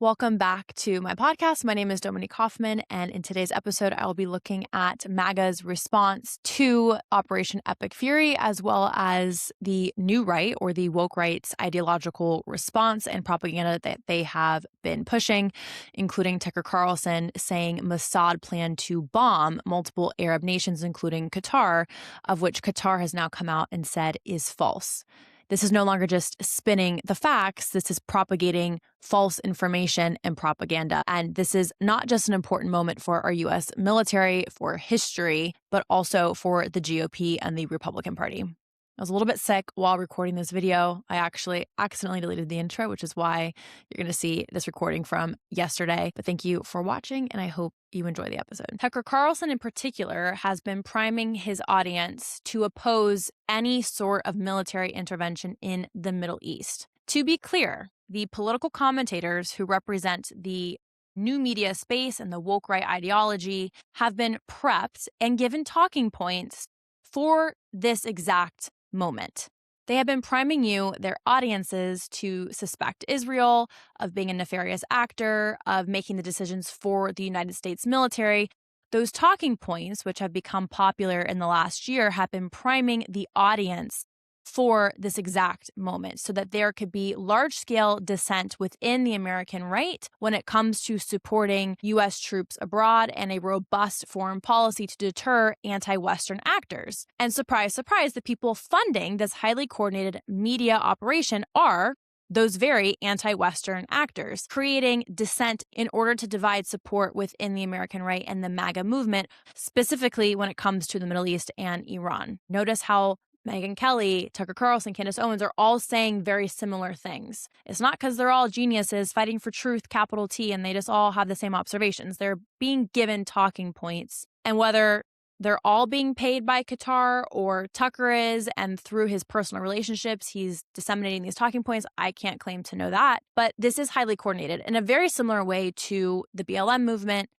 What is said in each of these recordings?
Welcome back to my podcast. My name is Dominique Hoffman, and in today's episode, I will be looking at MAGA's response to Operation Epic Fury, as well as the new right or the woke right's ideological response and propaganda that they have been pushing, including Tucker Carlson saying Mossad planned to bomb multiple Arab nations, including Qatar, of which Qatar has now come out and said is false. This is no longer just spinning the facts. This is propagating false information and propaganda. And this is not just an important moment for our U.S. military, for history, but also for the GOP and the Republican Party. I was a little bit sick while recording this video. I actually accidentally deleted the intro, which is why you're going to see this recording from yesterday. But thank you for watching, and I hope you enjoy the episode. Tucker Carlson in particular has been priming his audience to oppose any sort of military intervention in the Middle East. To be clear, the political commentators who represent the new media space and the woke right ideology have been prepped and given talking points for this exact moment. They have been priming you, their audiences, to suspect Israel of being a nefarious actor, of making the decisions for the United States military. Those talking points, which have become popular in the last year, have been priming the audience for this exact moment so that there could be large-scale dissent within the American right when it comes to supporting U.S. troops abroad and a robust foreign policy to deter anti-Western actors. And surprise, surprise, the people funding this highly coordinated media operation are those very anti-Western actors, creating dissent in order to divide support within the American right and the MAGA movement, specifically when it comes to the Middle East and Iran. Notice how Megyn Kelly, Tucker Carlson, Candace, Owens are all saying very similar things. It's not because they're all geniuses fighting for truth, capital T, and they just all have the same observations. They're being given talking points. And whether they're all being paid by Qatar or Tucker is, and through his personal relationships, he's disseminating these talking points, I can't claim to know that. But this is highly coordinated in a very similar way to the BLM movement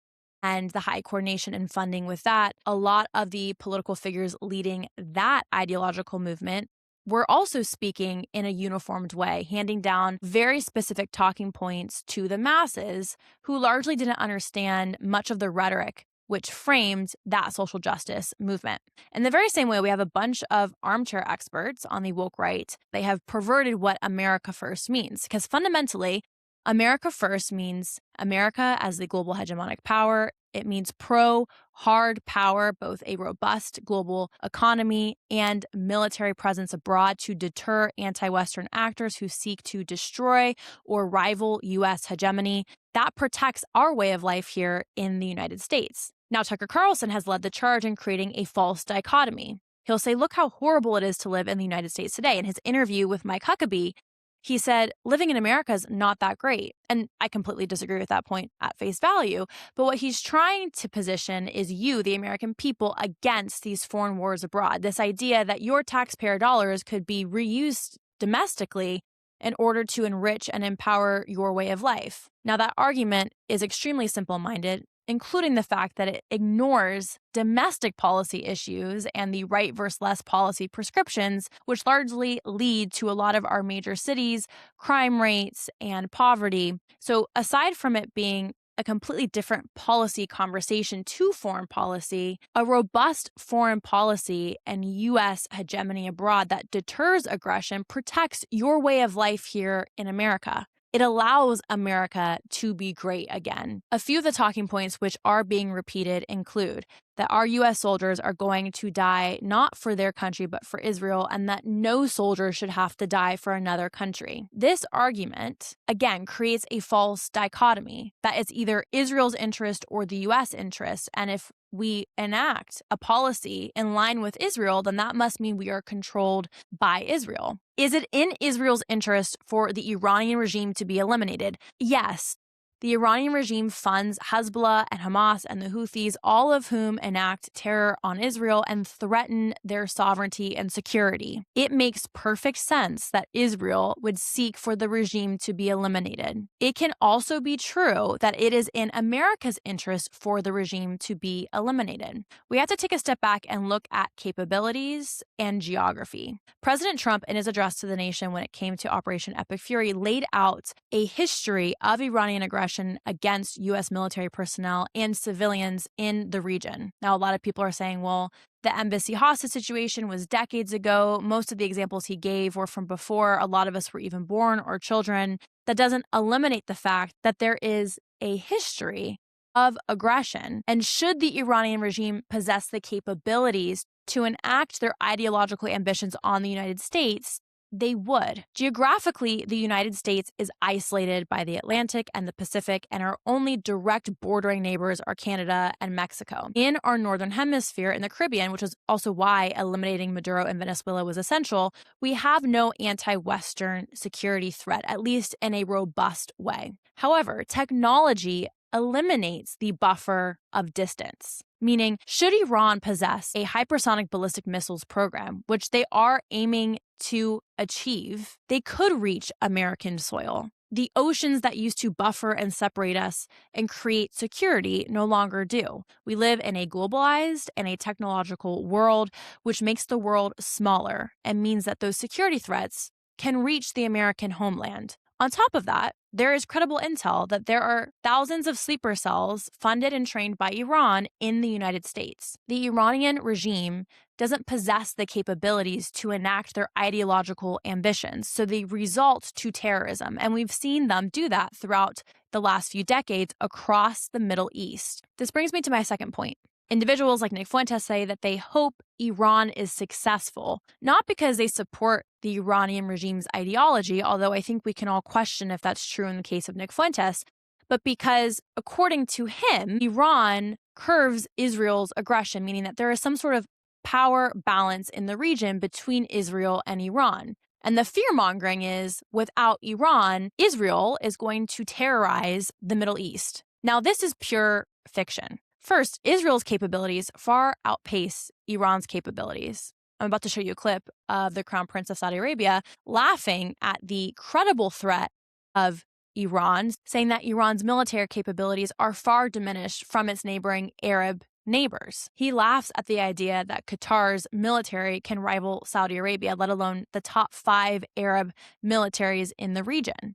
and the high coordination and funding with that. A lot of the political figures leading that ideological movement were also speaking in a uniformed way, handing down very specific talking points to the masses who largely didn't understand much of the rhetoric which framed that social justice movement. In the very same way, we have a bunch of armchair experts on the woke right. They have perverted what America first means, because fundamentally, America first means America as the global hegemonic power. It means pro-hard power, both a robust global economy and military presence abroad to deter anti-Western actors who seek to destroy or rival U.S. hegemony. That protects our way of life here in the United States. Now, Tucker Carlson has led the charge in creating a false dichotomy. He'll say, look how horrible it is to live in the United States today. In his interview with Mike Huckabee, he said, living in America is not that great. And I completely disagree with that point at face value. But what he's trying to position is you, the American people, against these foreign wars abroad. This idea that your taxpayer dollars could be reused domestically in order to enrich and empower your way of life. Now, that argument is extremely simple-minded, including the fact that it ignores domestic policy issues and the right versus left policy prescriptions, which largely lead to a lot of our major cities, crime rates, and poverty. So aside from it being a completely different policy conversation to foreign policy, a robust foreign policy and U.S. hegemony abroad that deters aggression protects your way of life here in America. It allows America to be great again. A few of the talking points which are being repeated include that our U.S. soldiers are going to die not for their country but for Israel, and that no soldier should have to die for another country. This argument, again, creates a false dichotomy that it's either Israel's interest or the U.S. interest, and if we enact a policy in line with Israel, then that must mean we are controlled by Israel. Is it in Israel's interest for the Iranian regime to be eliminated? Yes. The Iranian regime funds Hezbollah and Hamas and the Houthis, all of whom enact terror on Israel and threaten their sovereignty and security. It makes perfect sense that Israel would seek for the regime to be eliminated. It can also be true that it is in America's interest for the regime to be eliminated. We have to take a step back and look at capabilities and geography. President Trump, in his address to the nation when it came to Operation Epic Fury, laid out a history of Iranian aggression against U.S. military personnel and civilians in the region. Now, a lot of people are saying, well, the embassy hostage situation was decades ago. Most of the examples he gave were from before a lot of us were even born or children. That doesn't eliminate the fact that there is a history of aggression. And should the Iranian regime possess the capabilities to enact their ideological ambitions on the United States, they would. Geographically, the United States is isolated by the Atlantic and the Pacific, and our only direct bordering neighbors are Canada and Mexico. In our northern hemisphere, in the Caribbean, which is also why eliminating Maduro and Venezuela was essential, we have no anti-Western security threat, at least in a robust way. However, technology eliminates the buffer of distance. Meaning, should Iran possess a hypersonic ballistic missiles program, which they are aiming to achieve, they could reach American soil. The oceans that used to buffer and separate us and create security no longer do. We live in a globalized and a technological world, which makes the world smaller and means that those security threats can reach the American homeland. On top of that, there is credible intel that there are thousands of sleeper cells funded and trained by Iran in the United States. The Iranian regime doesn't possess the capabilities to enact their ideological ambitions, so they result to terrorism. And we've seen them do that throughout the last few decades across the Middle East. This brings me to my second point. Individuals like Nick Fuentes say that they hope Iran is successful, not because they support the Iranian regime's ideology, although I think we can all question if that's true in the case of Nick Fuentes, but because, according to him, Iran curves Israel's aggression, meaning that there is some sort of power balance in the region between Israel and Iran. And the fear-mongering is, without Iran, Israel is going to terrorize the Middle East. Now, this is pure fiction. First, Israel's capabilities far outpace Iran's capabilities. I'm about to show you a clip of the Crown Prince of Saudi Arabia laughing at the credible threat of Iran, saying that Iran's military capabilities are far diminished from its neighboring Arab neighbors. He laughs at the idea that Qatar's military can rival Saudi Arabia, let alone the top 5 Arab militaries in the region.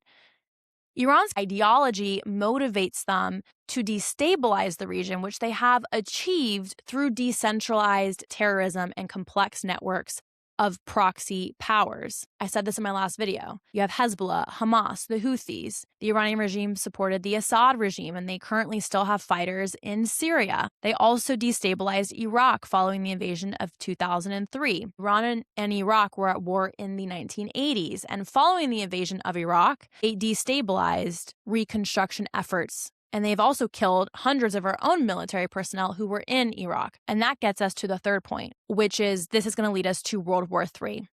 Iran's ideology motivates them to destabilize the region, which they have achieved through decentralized terrorism and complex networks of proxy powers. I said this in my last video. You have Hezbollah, Hamas, the Houthis. The Iranian regime supported the Assad regime, and they currently still have fighters in Syria. They also destabilized Iraq following the invasion of 2003. Iran and Iraq were at war in the 1980s, and following the invasion of Iraq, they destabilized reconstruction efforts. And they've also killed hundreds of our own military personnel who were in Iraq. And that gets us to the third point, which is this is going to lead us to World War III.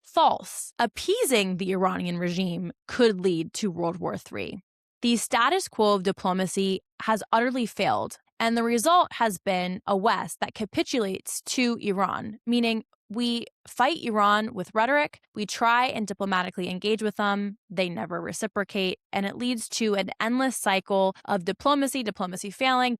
False. Appeasing the Iranian regime could lead to World War III. The status quo of diplomacy has utterly failed, and the result has been a West that capitulates to Iran, meaning we fight Iran with rhetoric, we try and diplomatically engage with them, they never reciprocate, and it leads to an endless cycle of diplomacy failing.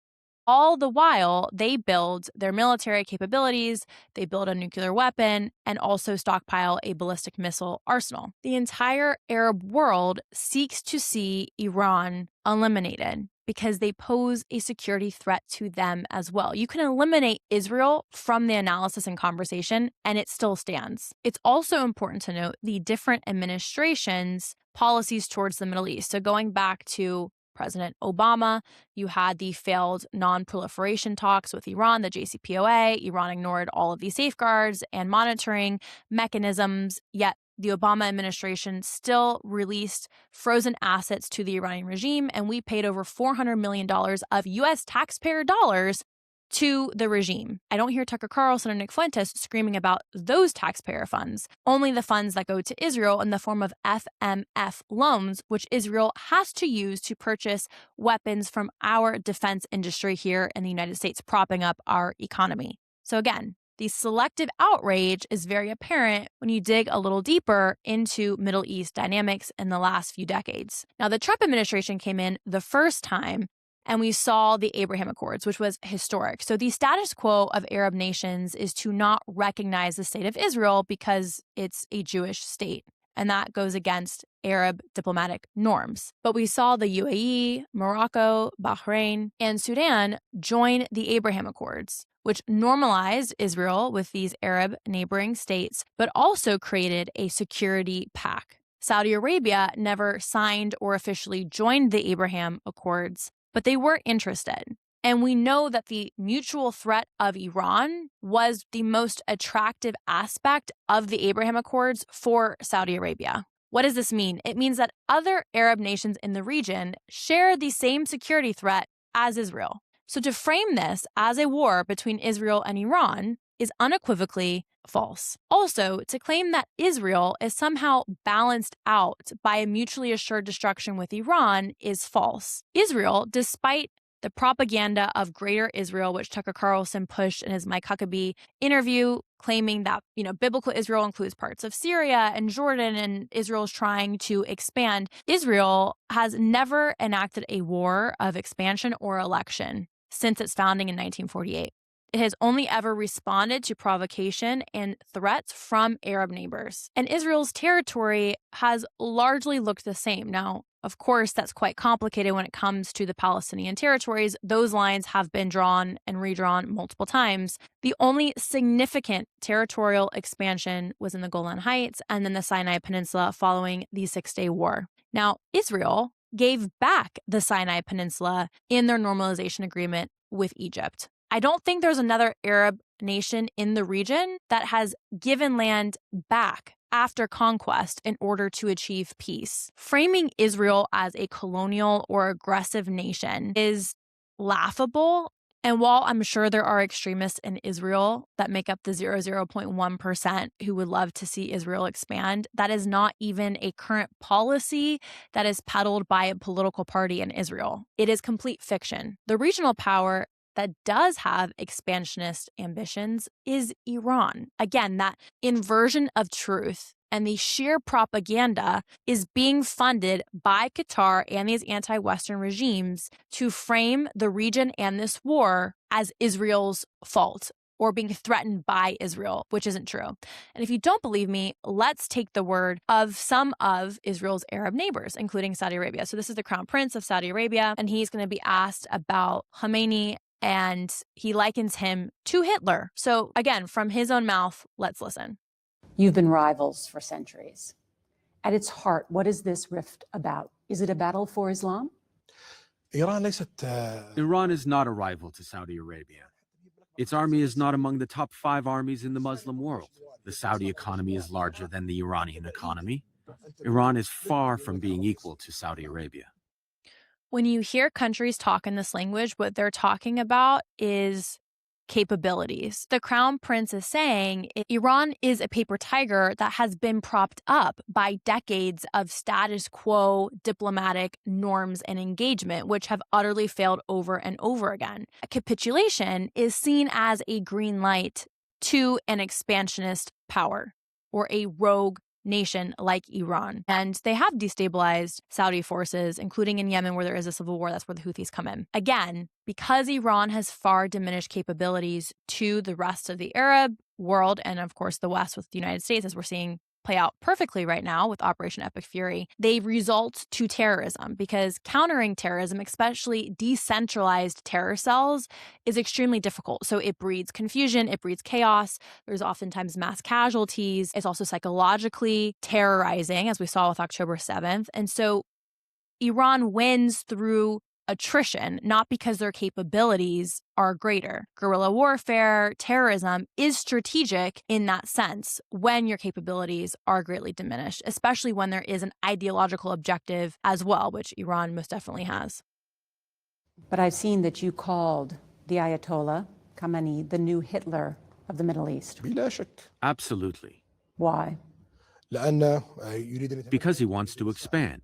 All the while, they build their military capabilities, they build a nuclear weapon, and also stockpile a ballistic missile arsenal. The entire Arab world seeks to see Iran eliminated because they pose a security threat to them as well. You can eliminate Israel from the analysis and conversation, and it still stands. It's also important to note the different administrations' policies towards the Middle East. So going back to President Obama, you had the failed non-proliferation talks with Iran, the JCPOA. Iran ignored all of these safeguards and monitoring mechanisms, yet the Obama administration still released frozen assets to the Iranian regime, and we paid over $400 million of U.S. taxpayer dollars to the regime. I don't hear Tucker Carlson or Nick Fuentes screaming about those taxpayer funds, only the funds that go to Israel in the form of FMF loans, which Israel has to use to purchase weapons from our defense industry here in the United States, propping up our economy. So again, the selective outrage is very apparent when you dig a little deeper into Middle East dynamics in the last few decades. Now, the Trump administration came in the first time, and we saw the Abraham Accords, which was historic. So the status quo of Arab nations is to not recognize the state of Israel because it's a Jewish state. And that goes against Arab diplomatic norms. But we saw the UAE, Morocco, Bahrain, and Sudan join the Abraham Accords, which normalized Israel with these Arab neighboring states, but also created a security pact. Saudi Arabia never signed or officially joined the Abraham Accords, but they were interested. And we know that the mutual threat of Iran was the most attractive aspect of the Abraham Accords for Saudi Arabia. What does this mean? It means that other Arab nations in the region share the same security threat as Israel. So to frame this as a war between Israel and Iran is unequivocally false. Also, to claim that Israel is somehow balanced out by a mutually assured destruction with Iran is false. Israel, despite the propaganda of Greater Israel, which Tucker Carlson pushed in his Mike Huckabee interview, claiming that, biblical Israel includes parts of Syria and Jordan, and Israel is trying to expand. Israel has never enacted a war of expansion or election since its founding in 1948. It has only ever responded to provocation and threats from Arab neighbors. And Israel's territory has largely looked the same. Now, of course, that's quite complicated when it comes to the Palestinian territories. Those lines have been drawn and redrawn multiple times. The only significant territorial expansion was in the Golan Heights and then the Sinai Peninsula following the Six-Day War. Now, Israel gave back the Sinai Peninsula in their normalization agreement with Egypt. I don't think there's another Arab nation in the region that has given land back after conquest in order to achieve peace. Framing Israel as a colonial or aggressive nation is laughable. And while I'm sure there are extremists in Israel that make up the 0.1% who would love to see Israel expand, that is not even a current policy that is peddled by a political party in Israel. It is complete fiction. The regional power that does have expansionist ambitions is Iran. Again, that inversion of truth and the sheer propaganda is being funded by Qatar and these anti-Western regimes to frame the region and this war as Israel's fault or being threatened by Israel, which isn't true. And if you don't believe me, let's take the word of some of Israel's Arab neighbors, including Saudi Arabia. So this is the Crown Prince of Saudi Arabia, and he's going to be asked about Khamenei, and he likens him to Hitler. So again, from his own mouth, let's listen. You've been rivals for centuries. At its heart, what is this rift about? Is it a battle for Islam? Iran is not a rival to Saudi Arabia. Its army is not among the top 5 armies in the Muslim world. The Saudi economy is larger than the Iranian economy. Iran is far from being equal to Saudi Arabia. When you hear countries talk in this language, what they're talking about is capabilities. The Crown Prince is saying Iran is a paper tiger that has been propped up by decades of status quo diplomatic norms and engagement, which have utterly failed over and over again. A capitulation is seen as a green light to an expansionist power or a rogue nation like Iran. And they have destabilized Saudi forces, including in Yemen, where there is a civil war. That's where the Houthis come in. Again, because Iran has far diminished capabilities to the rest of the Arab world, and of course the West with the United States, as we're seeing play out perfectly right now with Operation Epic Fury, they result to terrorism, because countering terrorism, especially decentralized terror cells, is extremely difficult. So it breeds confusion, it breeds chaos. There's oftentimes mass casualties. It's also psychologically terrorizing, as we saw with October 7th. And so Iran wins through attrition, not because their capabilities are greater. Guerrilla warfare, terrorism is strategic in that sense when your capabilities are greatly diminished, especially when there is an ideological objective as well, which Iran most definitely has. But I've seen that you called the Ayatollah Khamenei the new Hitler of the Middle East? Absolutely. Why? Because he wants to expand.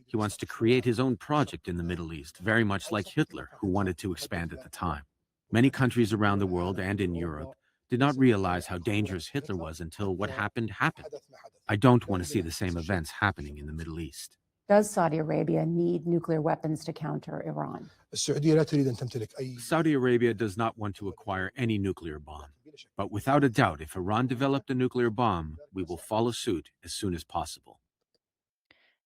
He wants to create his own project in the Middle East, very much like Hitler, who wanted to expand at the time. Many countries around the world and in Europe did not realize how dangerous Hitler was until what happened happened. I don't want to see the same events happening in the Middle East. Does Saudi Arabia need nuclear weapons to counter Iran? Saudi Arabia does not want to acquire any nuclear bomb. But without a doubt, if Iran developed a nuclear bomb, we will follow suit as soon as possible.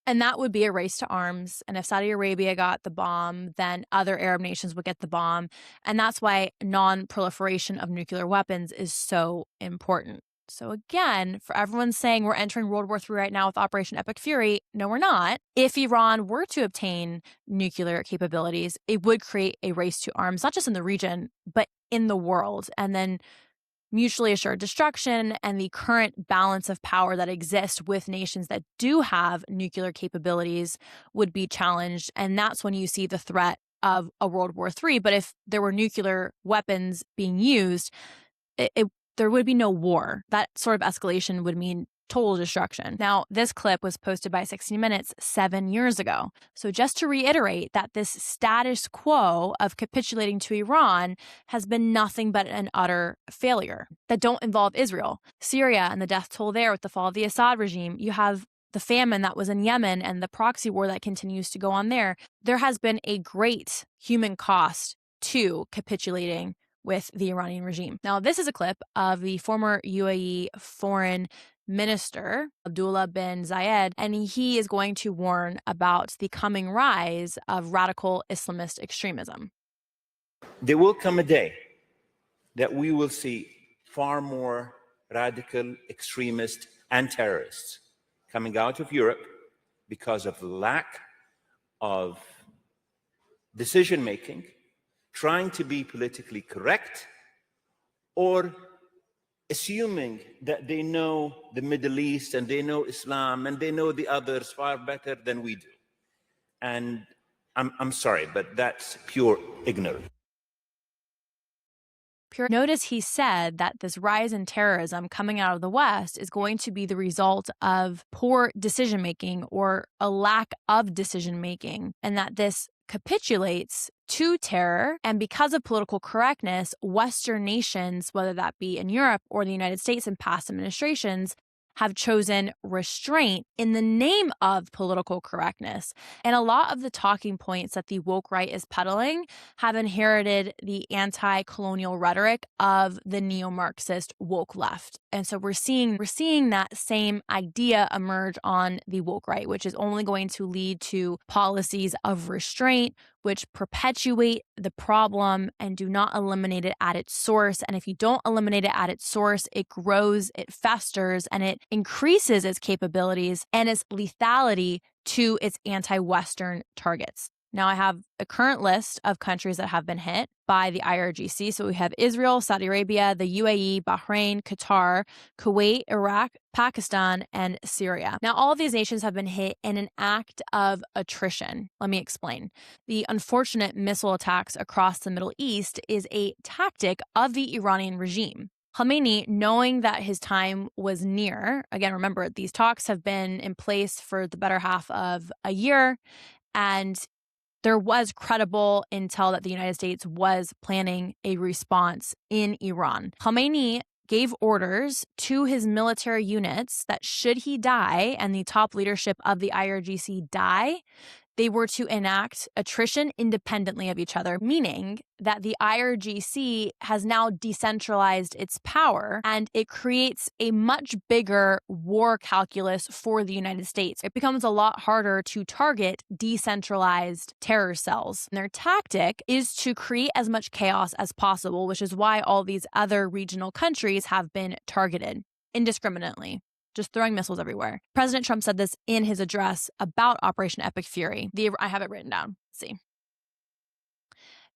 And that would be a race to arms. And if Saudi Arabia got the bomb, then other Arab nations would get the bomb. And that's why non-proliferation of nuclear weapons is so important. So again, for everyone saying we're entering World War III right now with Operation Epic Fury, no, we're not. If Iran were to obtain nuclear capabilities, it would create a race to arms, not just in the region, but in the world. And then mutually assured destruction and the current balance of power that exists with nations that do have nuclear capabilities would be challenged. And that's when you see the threat of a World War III. But if there were nuclear weapons being used, there would be no war. That sort of escalation would mean total destruction. Now, this clip was posted by 60 Minutes 7 years ago. So just to reiterate that this status quo of capitulating to Iran has been nothing but an utter failure that don't involve Israel. Syria and the death toll there with the fall of the Assad regime. You have the famine that was in Yemen and the proxy war that continues to go on there. There has been a great human cost to capitulating with the Iranian regime. Now, this is a clip of the former UAE foreign minister, Abdullah bin Zayed, and he is going to warn about the coming rise of radical Islamist extremism. There will come a day that we will see far more radical extremists and terrorists coming out of Europe because of the lack of decision-making, trying to be politically correct, or assuming that they know the Middle East and they know Islam and they know the others far better than we do. And I'm sorry, but that's pure ignorance. Notice he said that this rise in terrorism coming out of the West is going to be the result of poor decision-making or a lack of decision-making, and that this capitulates to terror. And because of political correctness, Western nations, whether that be in Europe or the United States in past administrations, have chosen restraint in the name of political correctness. And a lot of the talking points that the woke right is peddling have inherited the anti-colonial rhetoric of the neo-Marxist woke left. And so we're seeing that same idea emerge on the woke right, which is only going to lead to policies of restraint, which perpetuate the problem and do not eliminate it at its source. And if you don't eliminate it at its source, it grows, it festers, and it increases its capabilities and its lethality to its anti-Western targets. Now, I have a current list of countries that have been hit by the IRGC. So we have Israel, Saudi Arabia, the UAE, Bahrain, Qatar, Kuwait, Iraq, Pakistan, and Syria. Now, all of these nations have been hit in an act of attrition. Let me explain. The unfortunate missile attacks across the Middle East is a tactic of the Iranian regime. Khamenei, knowing that his time was near, again, remember, these talks have been in place for the better half of a year, and there was credible intel that the United States was planning a response in Iran. Khamenei gave orders to his military units that should he die and the top leadership of the IRGC die, they were to enact attrition independently of each other, meaning that the IRGC has now decentralized its power and it creates a much bigger war calculus for the United States. It becomes a lot harder to target decentralized terror cells. And their tactic is to create as much chaos as possible, which is why all these other regional countries have been targeted indiscriminately. Just throwing missiles everywhere. President Trump said this in his address about Operation Epic Fury. I have it written down. Let's see.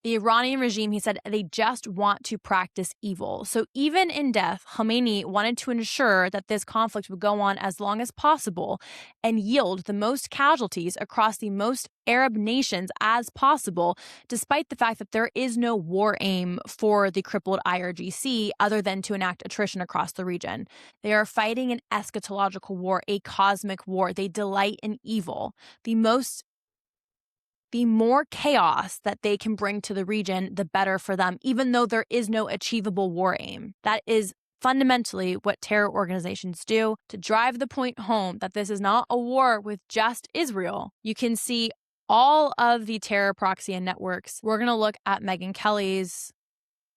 The Iranian regime, he said, they just want to practice evil. So even in death, Khamenei wanted to ensure that this conflict would go on as long as possible and yield the most casualties across the most Arab nations as possible, despite the fact that there is no war aim for the crippled IRGC other than to enact attrition across the region. They are fighting an eschatological war, a cosmic war. They delight in evil. The more chaos that they can bring to the region, the better for them, even though there is no achievable war aim. That is fundamentally what terror organizations do to drive the point home that this is not a war with just Israel. You can see all of the terror proxy and networks. We're going to look at Megyn Kelly's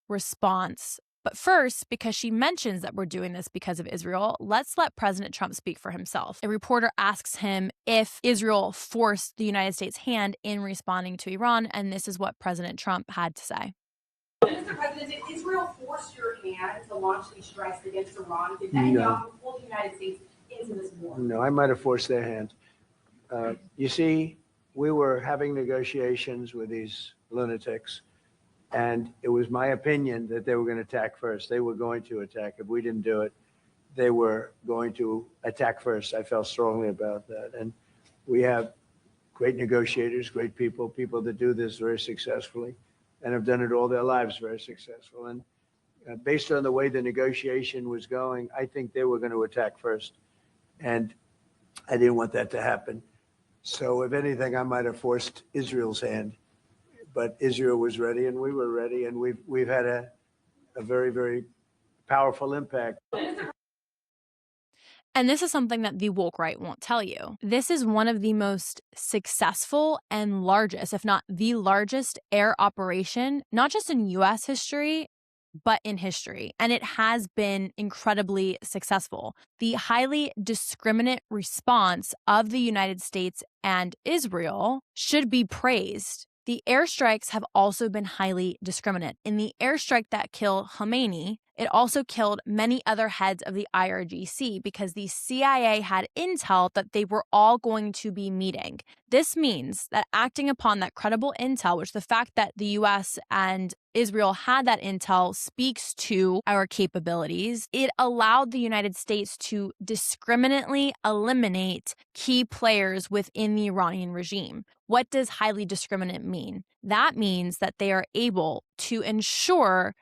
response. But first, because she mentions that we're doing this because of Israel, let's let President Trump speak for himself. A reporter asks him if Israel forced the United States' hand in responding to Iran, and this is what President Trump had to say. Mr. President, did Israel force your hand to launch these strikes against Iran? Did Netanyahu pull the United States into this war? No, I might have forced their hand. You see, we were having negotiations with these lunatics, and it was my opinion that they were going to attack first. They were going to attack. If we didn't do it, they were going to attack first. I felt strongly about that. And we have great negotiators, great people that do this very successfully and have done it all their lives very successful. And based on the way the negotiation was going, I think they were going to attack first. And I didn't want that to happen. So if anything, I might have forced Israel's hand. But Israel was ready and we were ready, and we've had a very, very powerful impact. And this is something that the woke right won't tell you. This is one of the most successful and largest, if not the largest, air operation, not just in U.S. history, but in history. And it has been incredibly successful. The highly discriminate response of the United States and Israel should be praised. The airstrikes have also been highly discriminate. In the airstrike that killed Khamenei, it also killed many other heads of the IRGC because the CIA had intel that they were all going to be meeting. This means that acting upon that credible intel, which the fact that the US and Israel had that intel speaks to our capabilities, it allowed the United States to discriminately eliminate key players within the Iranian regime. What does highly discriminate mean? That means that they are able to ensure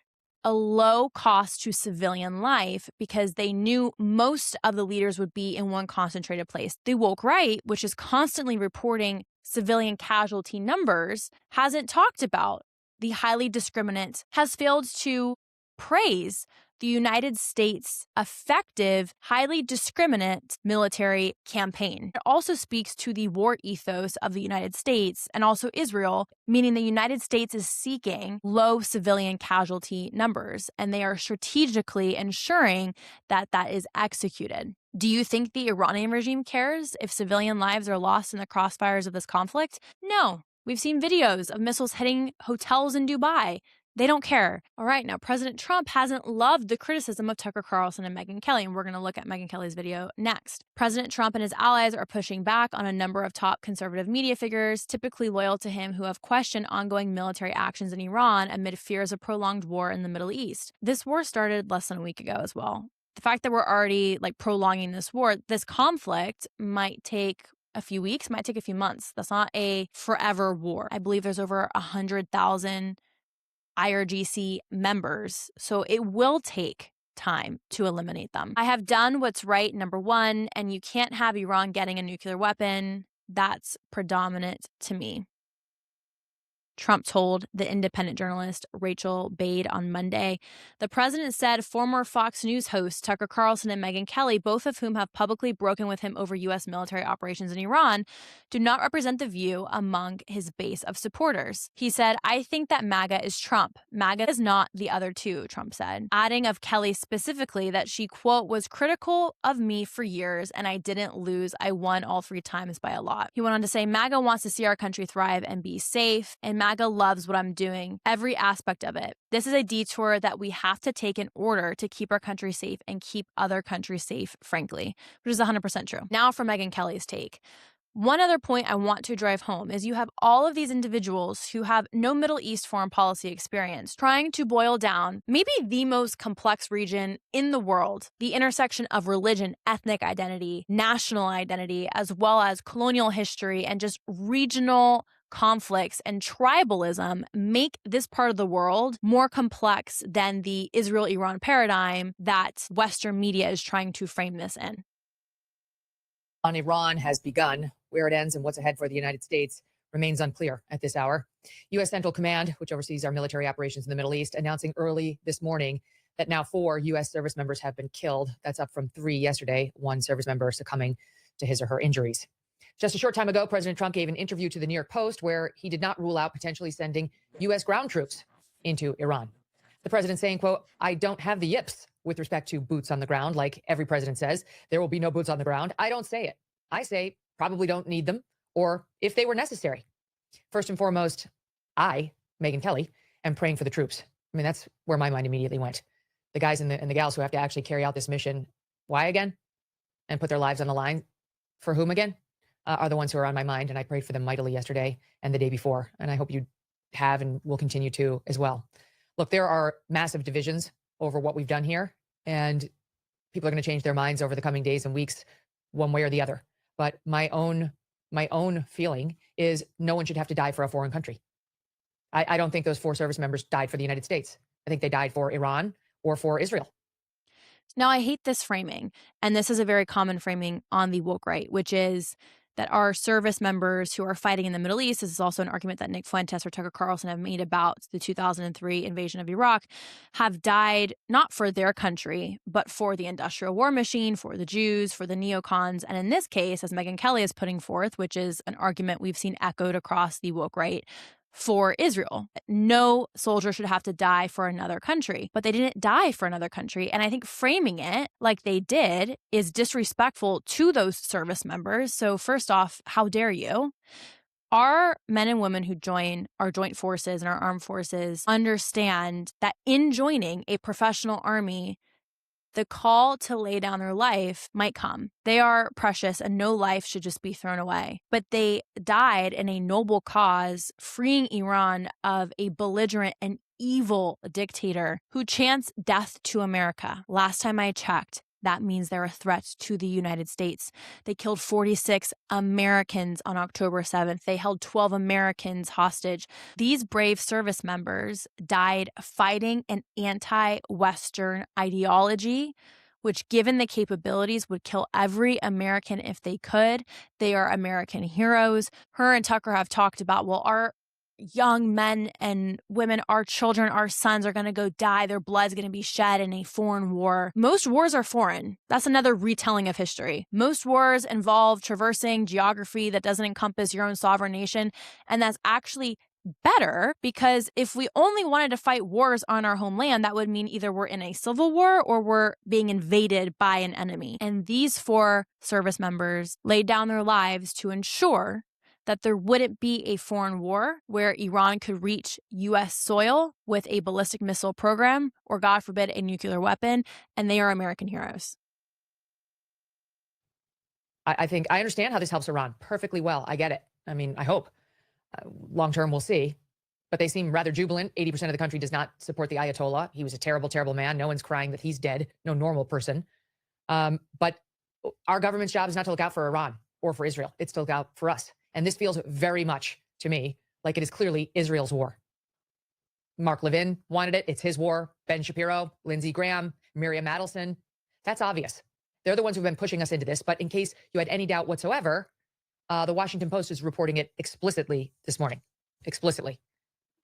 a low cost to civilian life because they knew most of the leaders would be in one concentrated place. The woke right, which is constantly reporting civilian casualty numbers, hasn't talked about the highly discriminate, has failed to praise the United States' effective, highly discriminate military campaign. It also speaks to the war ethos of the United States and also Israel, meaning the United States is seeking low civilian casualty numbers, and they are strategically ensuring that that is executed. Do you think the Iranian regime cares if civilian lives are lost in the crossfires of this conflict? No. We've seen videos of missiles hitting hotels in Dubai. They don't care. All right, now President Trump hasn't loved the criticism of Tucker Carlson and Megyn Kelly, and we're going to look at Megyn Kelly's video next. President Trump and his allies are pushing back on a number of top conservative media figures, typically loyal to him, who have questioned ongoing military actions in Iran amid fears of prolonged war in the Middle East. This war started less than a week ago as well. The fact that we're already prolonging this war, this conflict might take a few weeks, might take a few months. That's not a forever war. I believe there's over 100,000 IRGC members, so it will take time to eliminate them. I have done what's right, number one, and you can't have Iran getting a nuclear weapon. That's predominant to me. Trump told the independent journalist Rachel Bade on Monday. The president said former Fox News hosts Tucker Carlson and Megyn Kelly, both of whom have publicly broken with him over U.S. military operations in Iran, do not represent the view among his base of supporters. He said, I think that MAGA is Trump. MAGA is not the other two, Trump said, adding of Kelly specifically that she, quote, was critical of me for years and I didn't lose. I won all 3 times by a lot. He went on to say, MAGA wants to see our country thrive and be safe, and MAGA loves what I'm doing, every aspect of it. This is a detour that we have to take in order to keep our country safe and keep other countries safe, frankly, which is 100% true. Now for Megyn Kelly's take. One other point I want to drive home is you have all of these individuals who have no Middle East foreign policy experience trying to boil down maybe the most complex region in the world, the intersection of religion, ethnic identity, national identity, as well as colonial history and just regional conflicts and tribalism make this part of the world more complex than the Israel-Iran paradigm that Western media is trying to frame this in. On Iran has begun. Where it ends and what's ahead for the United States remains unclear at this hour. U.S. Central Command, which oversees our military operations in the Middle East, announcing early this morning that now 4 U.S. service members have been killed. That's up from 3 yesterday, 1 service member succumbing to his or her injuries. Just a short time ago, President Trump gave an interview to the New York Post where he did not rule out potentially sending U.S. ground troops into Iran. The president saying, quote, "I don't have the yips with respect to boots on the ground, like every president says. There will be no boots on the ground. I don't say it. I say probably don't need them, or if they were necessary. First and foremost, I, Megyn Kelly, am praying for the troops." I mean, that's where my mind immediately went. The guys and the gals who have to actually carry out this mission, why again? And put their lives on the line for whom again? Are the ones who are on my mind. And I prayed for them mightily yesterday and the day before. And I hope you have and will continue to as well. Look, there are massive divisions over what we've done here. And people are going to change their minds over the coming days and weeks, one way or the other. But my own feeling is no one should have to die for a foreign country. I don't think those 4 service members died for the United States. I think they died for Iran or for Israel. Now, I hate this framing, and this is a very common framing on the woke right, which is that our service members who are fighting in the Middle East, this is also an argument that Nick Fuentes or Tucker Carlson have made about the 2003 invasion of Iraq, have died not for their country, but for the industrial war machine, for the Jews, for the neocons. And in this case, as Megyn Kelly is putting forth, which is an argument we've seen echoed across the woke right, for Israel. No soldier should have to die for another country, but they didn't die for another country. And I think framing it like they did is disrespectful to those service members. So first off, how dare you? Our men and women who join our joint forces and our armed forces understand that in joining a professional army, the call to lay down their life might come. They are precious and no life should just be thrown away. But they died in a noble cause, freeing Iran of a belligerent and evil dictator who chants death to America. Last time I checked, that means they're a threat to the United States. They killed 46 Americans on October 7th. They held 12 Americans hostage. These brave service members died fighting an anti-Western ideology, which, given the capabilities, would kill every American if they could. They are American heroes. Her and Tucker have talked about, well, our young men and women, our children, our sons are going to go die. Their blood's going to be shed in a foreign war. Most wars are foreign. That's another retelling of history. Most wars involve traversing geography that doesn't encompass your own sovereign nation. And that's actually better, because if we only wanted to fight wars on our homeland, that would mean either we're in a civil war or we're being invaded by an enemy. And these 4 service members laid down their lives to ensure that there wouldn't be a foreign war where Iran could reach U.S. soil with a ballistic missile program or, God forbid, a nuclear weapon, and they are American heroes. I think I understand how this helps Iran perfectly well. I get it. I mean, I hope. Long term, we'll see. But they seem rather jubilant. 80% of the country does not support the Ayatollah. He was a terrible, terrible man. No one's crying that he's dead. No normal person. But our government's job is not to look out for Iran or for Israel. It's to look out for us. And this feels very much to me like it is clearly Israel's war. Mark Levin wanted it. It's his war. Ben Shapiro, Lindsey Graham, Miriam Adelson. That's obvious. They're the ones who've been pushing us into this. But in case you had any doubt whatsoever, the Washington Post is reporting it explicitly this morning,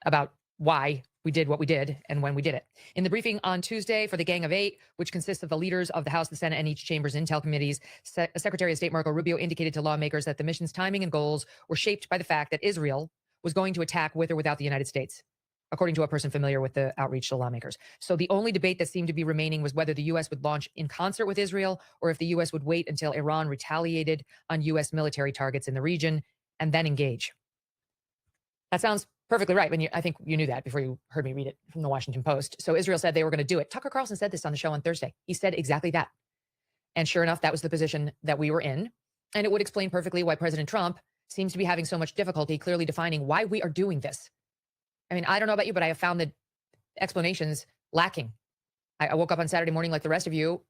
about why we did what we did and when we did it. In the briefing on Tuesday for the Gang of Eight, which consists of the leaders of the House, the Senate, and each chamber's intel committees, Secretary of State Marco Rubio indicated to lawmakers that the mission's timing and goals were shaped by the fact that Israel was going to attack with or without the United States, according to a person familiar with the outreach to lawmakers. So the only debate that seemed to be remaining was whether the U.S. would launch in concert with Israel or if the U.S. would wait until Iran retaliated on U.S. military targets in the region and then engage. That sounds perfectly right. I think you knew that before you heard me read it from the Washington Post. So Israel said they were going to do it. Tucker Carlson said this on the show on Thursday. He said exactly that. And sure enough, that was the position that we were in. And it would explain perfectly why President Trump seems to be having so much difficulty clearly defining why we are doing this. I mean, I don't know about you, but I have found the explanations lacking. I woke up on Saturday morning like the rest of you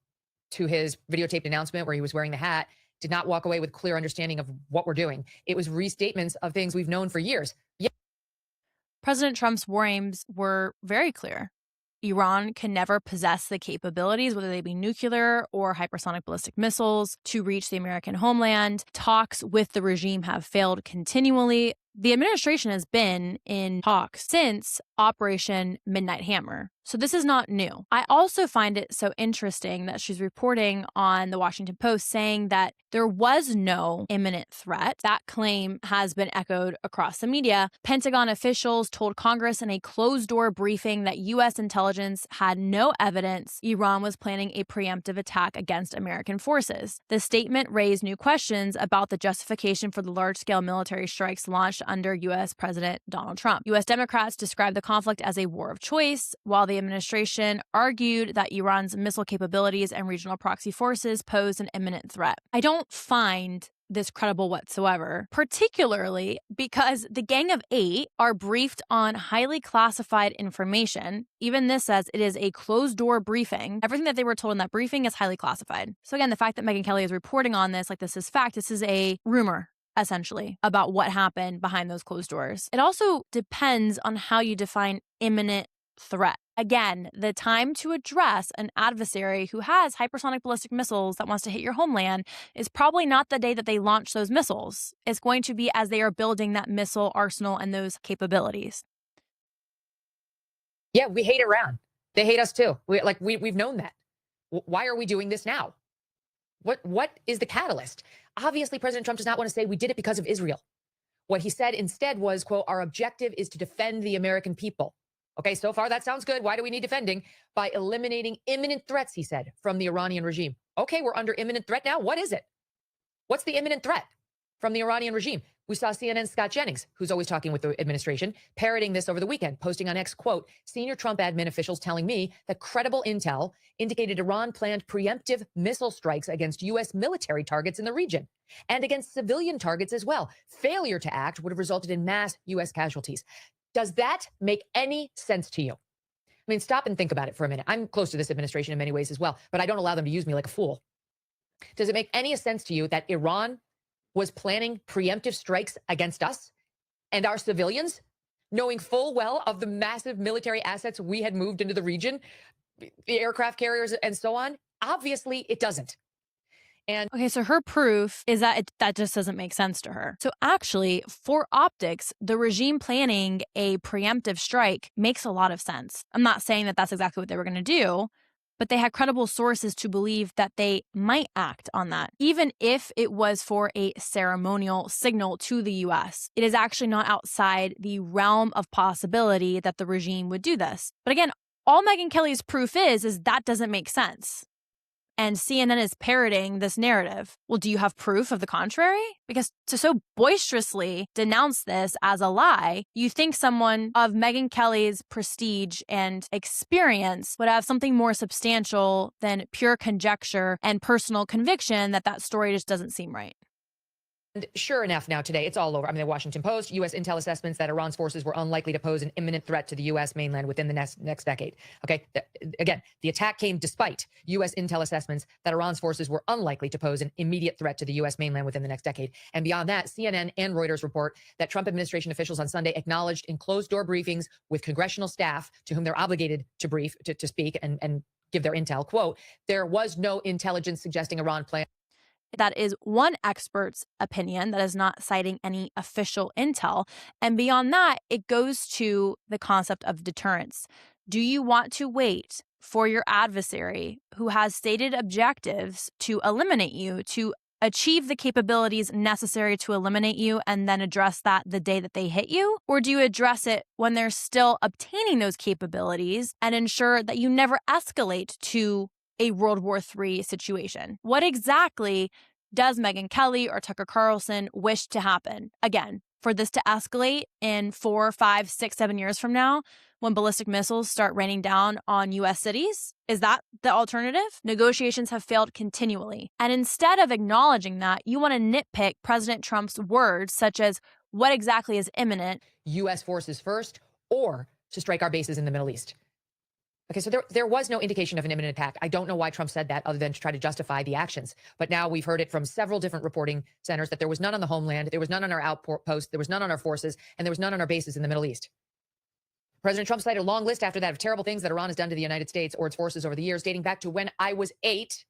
to his videotaped announcement where he was wearing the hat, did not walk away with clear understanding of what we're doing. It was restatements of things we've known for years. Yeah. President Trump's war aims were very clear. Iran can never possess the capabilities, whether they be nuclear or hypersonic ballistic missiles, to reach the American homeland. Talks with the regime have failed continually. The administration has been in talks since Operation Midnight Hammer. So this is not new. I also find it so interesting that she's reporting on the Washington Post saying that there was no imminent threat. That claim has been echoed across the media. Pentagon officials told Congress in a closed-door briefing that U.S. intelligence had no evidence Iran was planning a preemptive attack against American forces. The statement raised new questions about the justification for the large-scale military strikes launched under U.S. President Donald Trump. U.S. Democrats described the conflict as a war of choice, while the administration argued that Iran's missile capabilities and regional proxy forces posed an imminent threat. I don't find this credible whatsoever, particularly because the Gang of Eight are briefed on highly classified information. Even this says it is a closed-door briefing. Everything that they were told in that briefing is highly classified. So again, the fact that Megyn Kelly is reporting on this like this is fact, this is a rumor, essentially, about what happened behind those closed doors. It also depends on how you define imminent threat. Again, the time to address an adversary who has hypersonic ballistic missiles that wants to hit your homeland is probably not the day that they launch those missiles. It's going to be as they are building that missile arsenal and those capabilities. Yeah, we hate Iran. They hate us too. We've known that. Why are we doing this now? What is the catalyst? Obviously, President Trump does not want to say we did it because of Israel. What he said instead was, quote, our objective is to defend the American people. Okay, so far that sounds good. Why do we need defending? By eliminating imminent threats, he said, from the Iranian regime. Okay, we're under imminent threat now. What is it? What's the imminent threat from the Iranian regime? We saw CNN's Scott Jennings, who's always talking with the administration, parroting this over the weekend, posting on X, quote, senior Trump admin officials telling me that credible intel indicated Iran planned preemptive missile strikes against U.S. military targets in the region and against civilian targets as well. Failure to act would have resulted in mass U.S. casualties. Does that make any sense to you? I mean, stop and think about it for a minute. I'm close to this administration in many ways as well, but I don't allow them to use me like a fool. Does it make any sense to you that Iran was planning preemptive strikes against us and our civilians, knowing full well of the massive military assets we had moved into the region, the aircraft carriers and so on? Obviously, it doesn't. And okay, so her proof is that that just doesn't make sense to her. So actually, for optics, the regime planning a preemptive strike makes a lot of sense. I'm not saying that that's exactly what they were going to do, but they had credible sources to believe that they might act on that. Even if it was for a ceremonial signal to the U.S., it is actually not outside the realm of possibility that the regime would do this. But again, all Megyn Kelly's proof is that doesn't make sense. And CNN is parroting this narrative. Well, do you have proof of the contrary? Because to so boisterously denounce this as a lie, you think someone of Megyn Kelly's prestige and experience would have something more substantial than pure conjecture and personal conviction that that story just doesn't seem right. And sure enough, now today, it's all over. I mean, the Washington Post, U.S. intel assessments that Iran's forces were unlikely to pose an imminent threat to the U.S. mainland within the next decade. Okay, again, the attack came despite U.S. intel assessments that Iran's forces were unlikely to pose an immediate threat to the U.S. mainland within the next decade. And beyond that, CNN and Reuters report that Trump administration officials on Sunday acknowledged in closed-door briefings with congressional staff to whom they're obligated to brief, to speak and give their intel, quote, there was no intelligence suggesting Iran planned. That is one expert's opinion that is not citing any official intel. And beyond that, it goes to the concept of deterrence. Do you want to wait for your adversary who has stated objectives to eliminate you, to achieve the capabilities necessary to eliminate you, and then address that the day that they hit you? Or do you address it when they're still obtaining those capabilities and ensure that you never escalate to a World War III situation? What exactly does Megyn Kelly or Tucker Carlson wish to happen? Again, for this to escalate in 4, 5, 6, 7 years from now, when ballistic missiles start raining down on U.S. cities? Is that the alternative? Negotiations have failed continually. And instead of acknowledging that, you want to nitpick President Trump's words, such as what exactly is imminent. U.S. forces first, or to strike our bases in the Middle East. Okay, so there was no indication of an imminent attack. I don't know why Trump said that other than to try to justify the actions. But now we've heard it from several different reporting centers that there was none on the homeland, there was none on our outposts, there was none on our forces, and there was none on our bases in the Middle East. President Trump cited a long list after that of terrible things that Iran has done to the United States or its forces over the years, dating back to when I was 8.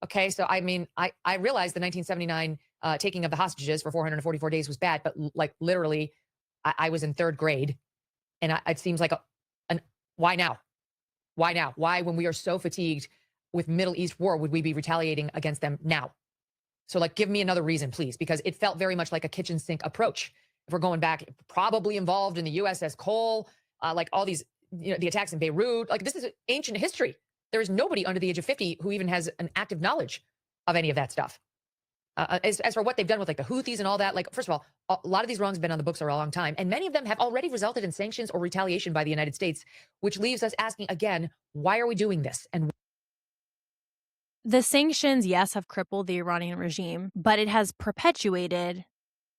Okay, so I mean, I realized the 1979 taking of the hostages for 444 days was bad, but like literally, I was in 3rd grade, and it seems like why now? Why now? Why, when we are so fatigued with Middle East war, would we be retaliating against them now? So like, give me another reason, please, because it felt very much like a kitchen sink approach. If we're going back, probably involved in the USS Cole, like all these, the attacks in Beirut, like this is ancient history. There is nobody under the age of 50 who even has an active knowledge of any of that stuff. As for what they've done with like the Houthis and all that, like, first of all, a lot of these wrongs have been on the books for a long time, and many of them have already resulted in sanctions or retaliation by the United States, which leaves us asking again, why are we doing this? And the sanctions, yes, have crippled the Iranian regime, but it has perpetuated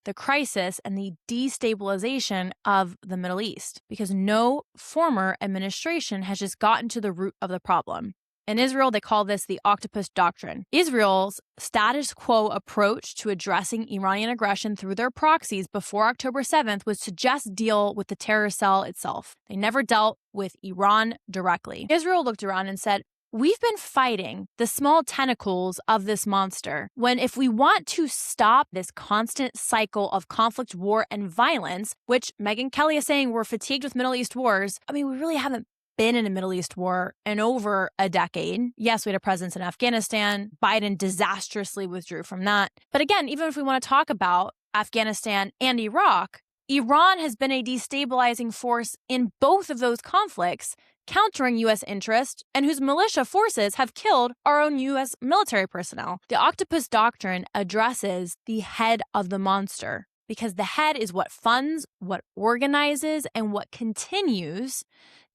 the crisis and the destabilization of the Middle East, because no former administration has just gotten to the root of the problem. In Israel, they call this the Octopus doctrine. Israel's status quo approach to addressing Iranian aggression through their proxies before October 7th was to just deal with the terror cell itself. They never dealt with Iran directly. Israel looked around and said, we've been fighting the small tentacles of this monster, when if we want to stop this constant cycle of conflict, war, and violence, which Megyn Kelly is saying we're fatigued with Middle East wars, I mean, we really haven't been in a Middle East war in over a decade. Yes, we had a presence in Afghanistan. Biden disastrously withdrew from that. But again, even if we want to talk about Afghanistan and Iraq, Iran has been a destabilizing force in both of those conflicts, countering U.S. interest, and whose militia forces have killed our own U.S. military personnel. The Octopus doctrine addresses the head of the monster, because the head is what funds, what organizes, and what continues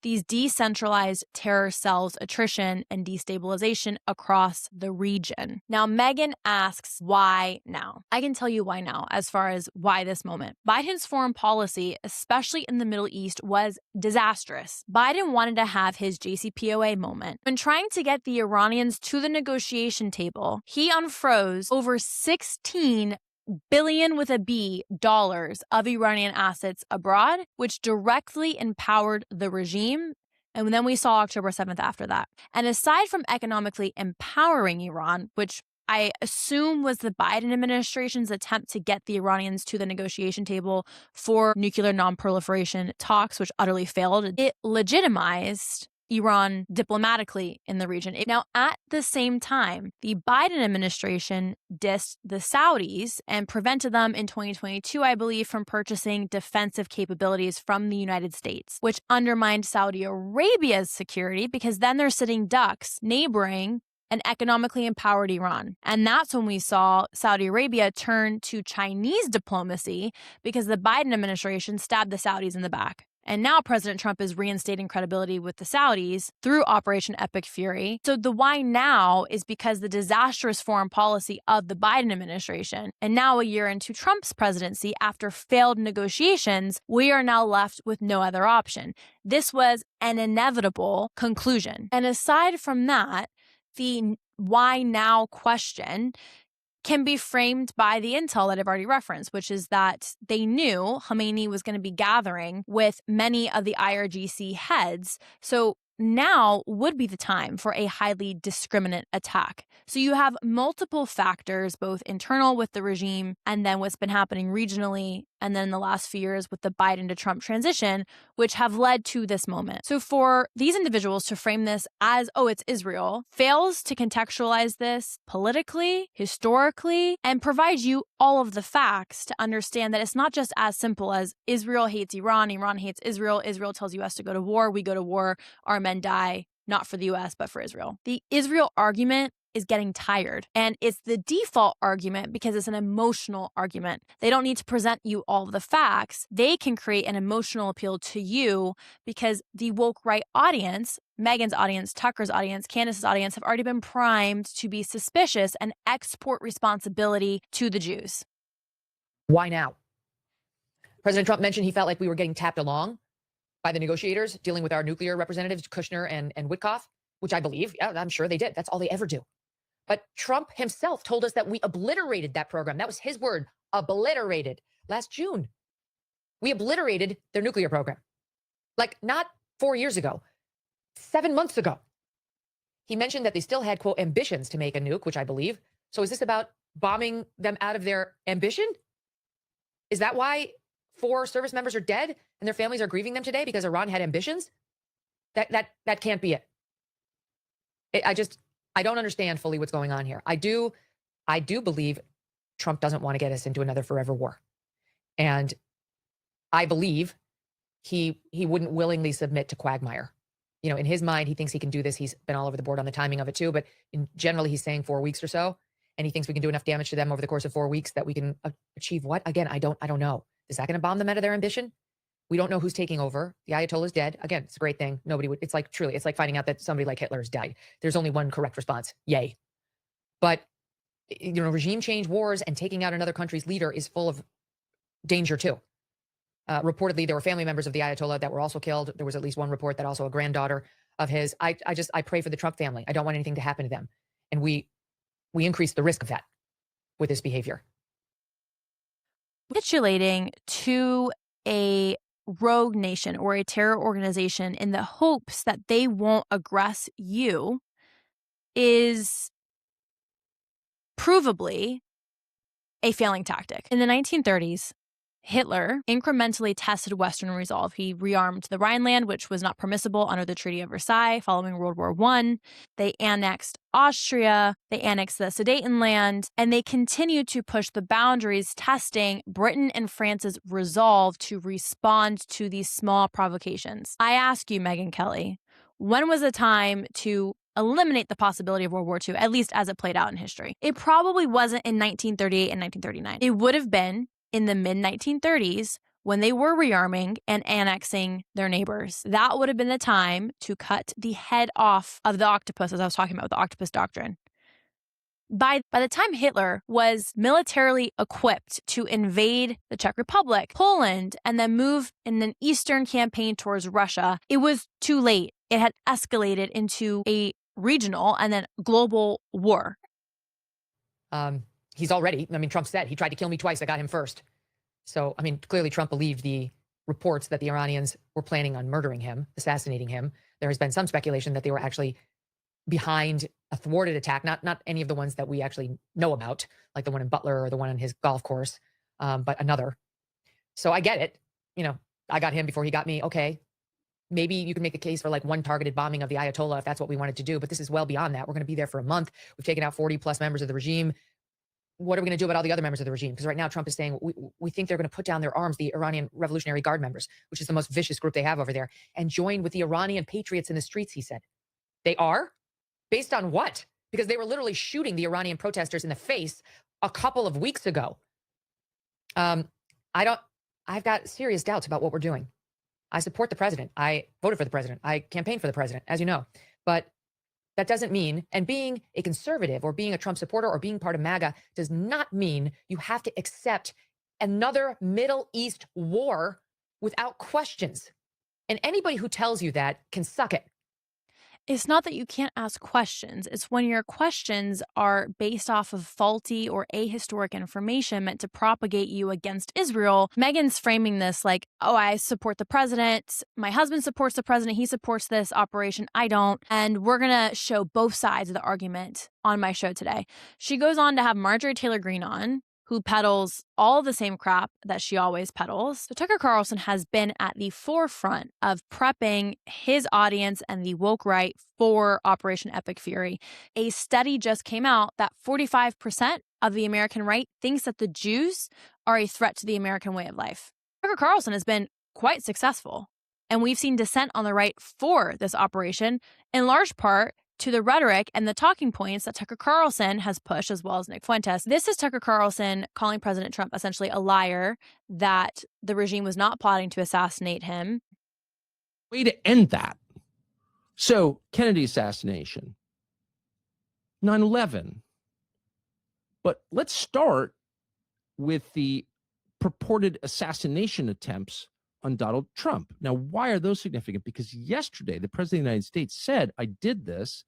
these decentralized terror cells' attrition and destabilization across the region. Now, Megyn asks, why now? I can tell you why now, as far as why this moment. Biden's foreign policy, especially in the Middle East, was disastrous. Biden wanted to have his JCPOA moment. When trying to get the Iranians to the negotiation table, he unfroze over 16 billion with a B dollars of Iranian assets abroad, which directly empowered the regime. And then we saw October 7th after that. And aside from economically empowering Iran, which I assume was the Biden administration's attempt to get the Iranians to the negotiation table for nuclear non-proliferation talks, which utterly failed, it legitimized Iran diplomatically in the region. Now, at the same time, the Biden administration dissed the Saudis and prevented them in 2022, I believe, from purchasing defensive capabilities from the United States, which undermined Saudi Arabia's security, because then they're sitting ducks neighboring an economically empowered Iran. And that's when we saw Saudi Arabia turn to Chinese diplomacy, because the Biden administration stabbed the Saudis in the back. And now President Trump is reinstating credibility with the Saudis through Operation Epic Fury. So the why now is because the disastrous foreign policy of the Biden administration. And now, a year into Trump's presidency, after failed negotiations, we are now left with no other option. This was an inevitable conclusion. And aside from that, the why now question can be framed by the intel that I've already referenced, which is that they knew Khamenei was going to be gathering with many of the IRGC heads. So now would be the time for a highly discriminate attack. So you have multiple factors, both internal with the regime and then what's been happening regionally, and then in the last few years with the Biden to Trump transition, which have led to this moment. So for these individuals to frame this as, oh, it's Israel, fails to contextualize this politically, historically, and provide you all of the facts to understand that it's not just as simple as Israel hates Iran, Iran hates Israel, Israel tells US to go to war, we go to war, our men die, not for the US, but for Israel. The Israel argument is getting tired. And it's the default argument because it's an emotional argument. They don't need to present you all of the facts. They can create an emotional appeal to you because the woke right audience, Megyn's audience, Tucker's audience, Candace's audience, have already been primed to be suspicious and export responsibility to the Jews. Why now? President Trump mentioned he felt like we were getting tapped along by the negotiators dealing with our nuclear representatives, Kushner and Witkoff, which I believe, yeah, I'm sure they did. That's all they ever do. But Trump himself told us that we obliterated that program. That was his word, obliterated, last June. We obliterated their nuclear program. Like not 4 years ago, 7 months ago. He mentioned that they still had, quote, ambitions to make a nuke, which I believe. So is this about bombing them out of their ambition? Is that why 4 service members are dead and their families are grieving them today because Iran had ambitions? That can't be it. I don't understand fully what's going on here. I do believe Trump doesn't want to get us into another forever war. And I believe he wouldn't willingly submit to quagmire. You know, in his mind, he thinks he can do this. He's been all over the board on the timing of it too, but generally he's saying 4 weeks or so. And he thinks we can do enough damage to them over the course of 4 weeks that we can achieve what? Again, I don't know. Is that going to bomb them out of their ambition? We don't know who's taking over. The Ayatollah's dead. Again, it's a great thing. Nobody would, it's like truly, it's like finding out that somebody like Hitler has died. There's only one correct response. Yay. But, you know, regime change wars and taking out another country's leader is full of danger too. Reportedly, there were family members of the Ayatollah that were also killed. There was at least one report that also a granddaughter of his. I pray for the Trump family. I don't want anything to happen to them. And we increase the risk of that with this behavior. Capitulating to a rogue nation or a terror organization in the hopes that they won't aggress you is provably a failing tactic. In the 1930s, Hitler incrementally tested Western resolve. He rearmed the Rhineland, which was not permissible under the Treaty of Versailles following World War I. They annexed Austria, they annexed the Sudetenland, and they continued to push the boundaries, testing Britain and France's resolve to respond to these small provocations. I ask you, Megyn Kelly, when was the time to eliminate the possibility of World War II, at least as it played out in history? It probably wasn't in 1938 and 1939. It would have been in the mid-1930s when they were rearming and annexing their neighbors. That would have been the time to cut the head off of the octopus, as I was talking about with the Octopus doctrine. By the time Hitler was militarily equipped to invade the Czech Republic, Poland, and then move in an eastern campaign towards Russia, it was too late. It had escalated into a regional and then global war. He's already, Trump said he tried to kill me twice. I got him first. So, clearly Trump believed the reports that the Iranians were planning on murdering him, assassinating him. There has been some speculation that they were actually behind a thwarted attack, not any of the ones that we actually know about, like the one in Butler or the one on his golf course, but another. So I get it. I got him before he got me. Okay. Maybe you can make a case for like one targeted bombing of the Ayatollah if that's what we wanted to do, but this is well beyond that. We're going to be there for a month. We've taken out 40 plus members of the regime. What are we going to do about all the other members of the regime? Because right now Trump is saying we think they're going to put down their arms, the Iranian Revolutionary Guard members, which is the most vicious group they have over there, and join with the Iranian patriots in the streets, he said. They are? Based on what? Because they were literally shooting the Iranian protesters in the face a couple of weeks ago. I've got serious doubts about what we're doing. I support the president. I voted for the president. I campaigned for the president, as you know. But that doesn't mean, and being a conservative or being a Trump supporter or being part of MAGA does not mean you have to accept another Middle East war without questions. And anybody who tells you that can suck it. It's not that you can't ask questions. It's when your questions are based off of faulty or ahistoric information meant to propagate you against Israel. Megyn's framing this like, oh, I support the president. My husband supports the president. He supports this operation. I don't. And we're going to show both sides of the argument on my show today. She goes on to have Marjorie Taylor Greene on, who peddles all the same crap that she always peddles. So Tucker Carlson has been at the forefront of prepping his audience and the woke right for Operation Epic Fury. A study just came out that 45% of the American right thinks that the Jews are a threat to the American way of life. Tucker Carlson has been quite successful, and we've seen dissent on the right for this operation, in large part to the rhetoric and the talking points that Tucker Carlson has pushed, as well as Nick Fuentes. This is Tucker Carlson calling President Trump essentially a liar, that the regime was not plotting to assassinate him. Way to end that. So, Kennedy assassination, 9/11. But let's start with the purported assassination attempts on Donald Trump. Now, why are those significant? Because yesterday, the president of the United States said, I did this,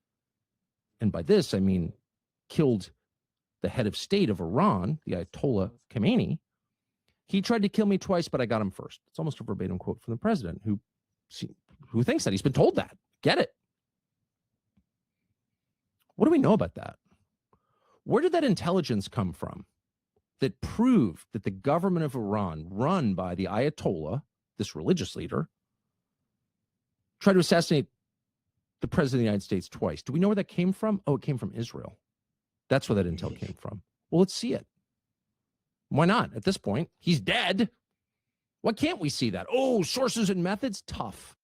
and by this, I mean killed the head of state of Iran, the Ayatollah Khamenei. He tried to kill me twice, but I got him first. It's almost a verbatim quote from the president, who thinks that. He's been told that. Get it. What do we know about that? Where did that intelligence come from that proved that the government of Iran, run by the Ayatollah, this religious leader, tried to assassinate the president of the United States twice? Do we know where that came from? Oh, it came from Israel. That's where that intel came from. Well, let's see it. Why not? At this point, he's dead. Why can't we see that? Oh, sources and methods? Tough.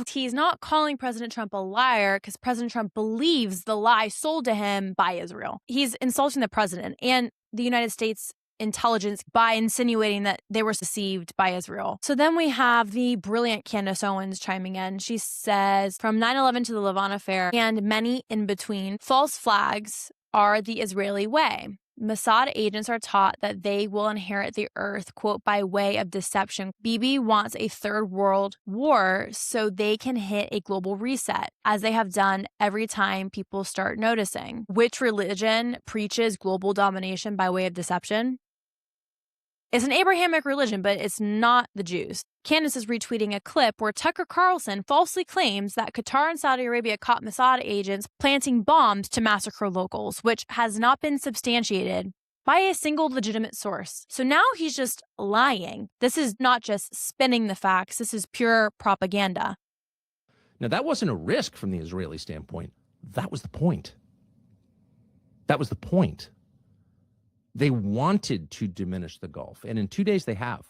He's not calling President Trump a liar because President Trump believes the lie sold to him by Israel. He's insulting the president and the United States intelligence by insinuating that they were deceived by Israel. So then we have the brilliant Candace Owens chiming in. She says, from 9/11 to the Levant affair and many in between, false flags are the Israeli way. Mossad agents are taught that they will inherit the earth, quote, by way of deception. Bibi wants a third world war so they can hit a global reset, as they have done every time people start noticing. Which religion preaches global domination by way of deception? It's an Abrahamic religion, but it's not the Jews. Candace is retweeting a clip where Tucker Carlson falsely claims that Qatar and Saudi Arabia caught Mossad agents planting bombs to massacre locals, which has not been substantiated by a single legitimate source. So now he's just lying. This is not just spinning the facts. This is pure propaganda. Now, that wasn't a risk from the Israeli standpoint. That was the point. That was the point. They wanted to diminish the Gulf, and in 2 days they have.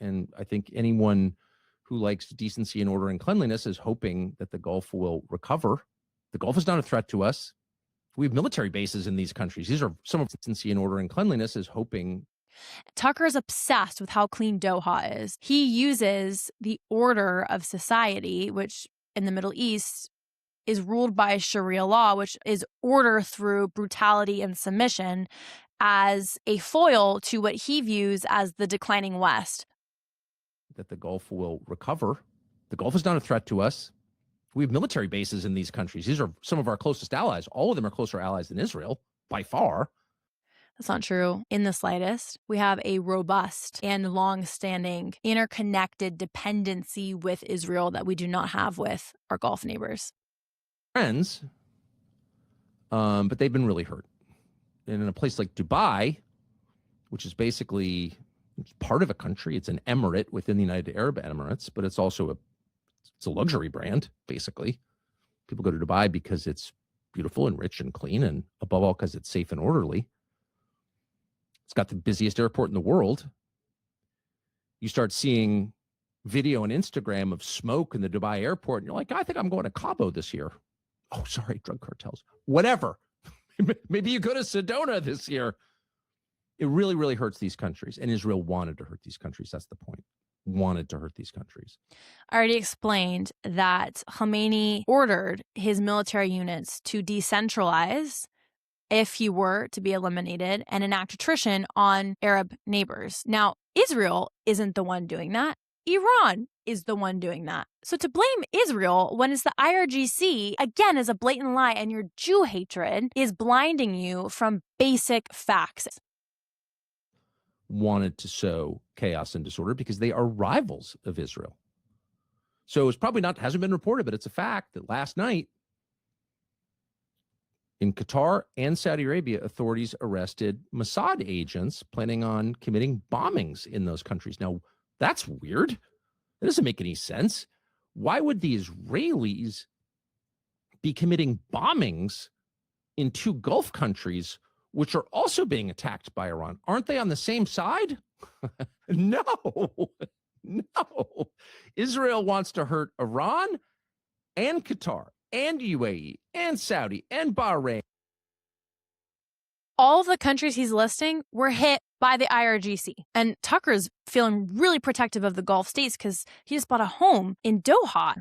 And I think anyone who likes decency and order and cleanliness is hoping that the Gulf will recover. The Gulf is not a threat to us. We have military bases in these countries. These are some of decency and order and cleanliness is hoping. Tucker is obsessed with how clean Doha is. He uses the order of society, which in the Middle East is ruled by Sharia law, which is order through brutality and submission, as a foil to what he views as the declining West. That the Gulf will recover. The Gulf is not a threat to us. We have military bases in these countries. These are some of our closest allies. All of them are closer allies than Israel, by far. That's not true in the slightest. We have a robust and long-standing interconnected dependency with Israel that we do not have with our Gulf neighbors. Friends, but they've been really hurt. And in a place like Dubai, which is basically part of a country, it's an emirate within the United Arab Emirates, but it's also a luxury brand, basically. People go to Dubai because it's beautiful and rich and clean, and above all, because it's safe and orderly. It's got the busiest airport in the world. You start seeing video on Instagram of smoke in the Dubai airport, and you're like, I think I'm going to Cabo this year. Oh, sorry, drug cartels. Whatever. Maybe you go to Sedona this year. It really, really hurts these countries. And Israel wanted to hurt these countries. That's the point. Wanted to hurt these countries. I already explained that Khamenei ordered his military units to decentralize if he were to be eliminated and enact attrition on Arab neighbors. Now, Israel isn't the one doing that. Iran is the one doing that. So to blame Israel when it's the IRGC, again, is a blatant lie, and your Jew hatred is blinding you from basic facts. Wanted to sow chaos and disorder because they are rivals of Israel. So it's probably not, hasn't been reported, but it's a fact that last night in Qatar and Saudi Arabia, authorities arrested Mossad agents planning on committing bombings in those countries. Now, that's weird. That doesn't make any sense. Why would the Israelis be committing bombings in two Gulf countries, which are also being attacked by Iran? Aren't they on the same side? No. Israel wants to hurt Iran, and Qatar and UAE and Saudi and Bahrain. All of the countries he's listing were hit by the IRGC. And Tucker's feeling really protective of the Gulf states because he just bought a home in Doha.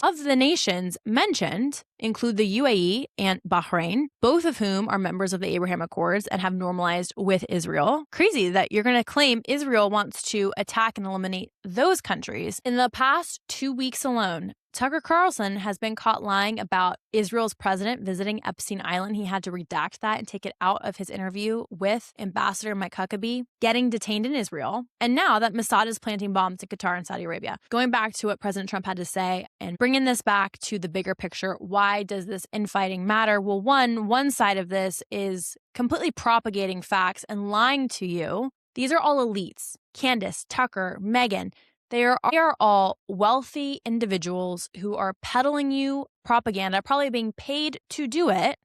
Of the nations mentioned include the UAE and Bahrain, both of whom are members of the Abraham Accords and have normalized with Israel. Crazy that you're going to claim Israel wants to attack and eliminate those countries. In the past 2 weeks alone, Tucker Carlson has been caught lying about Israel's president visiting Epstein Island. He had to redact that and take it out of his interview with Ambassador Mike Huckabee, getting detained in Israel. And now that Mossad is planting bombs in Qatar and Saudi Arabia. Going back to what President Trump had to say and bringing this back to the bigger picture, why does this infighting matter? Well, one side of this is completely propagating facts and lying to you. These are all elites. Candace, Tucker, Megyn. They are all wealthy individuals who are peddling you propaganda, probably being paid to do it,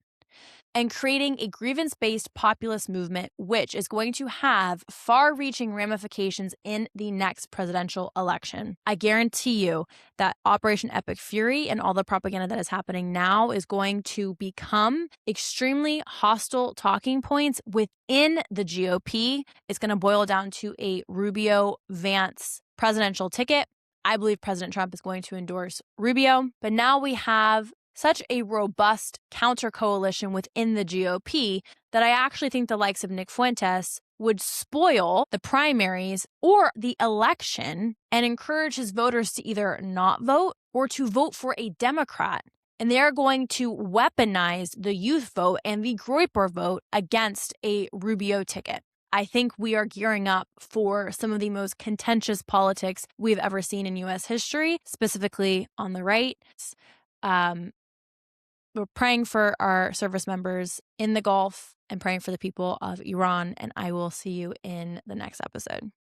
and creating a grievance-based populist movement, which is going to have far-reaching ramifications in the next presidential election. I guarantee you that Operation Epic Fury and all the propaganda that is happening now is going to become extremely hostile talking points within the GOP. It's going to boil down to a Rubio-Vance presidential ticket. I believe President Trump is going to endorse Rubio, but now we have such a robust counter coalition within the GOP that I actually think the likes of Nick Fuentes would spoil the primaries or the election and encourage his voters to either not vote or to vote for a Democrat. And they are going to weaponize the youth vote and the Groyper vote against a Rubio ticket. I think we are gearing up for some of the most contentious politics we've ever seen in U.S. history, specifically on the right. We're praying for our service members in the Gulf and praying for the people of Iran, and I will see you in the next episode.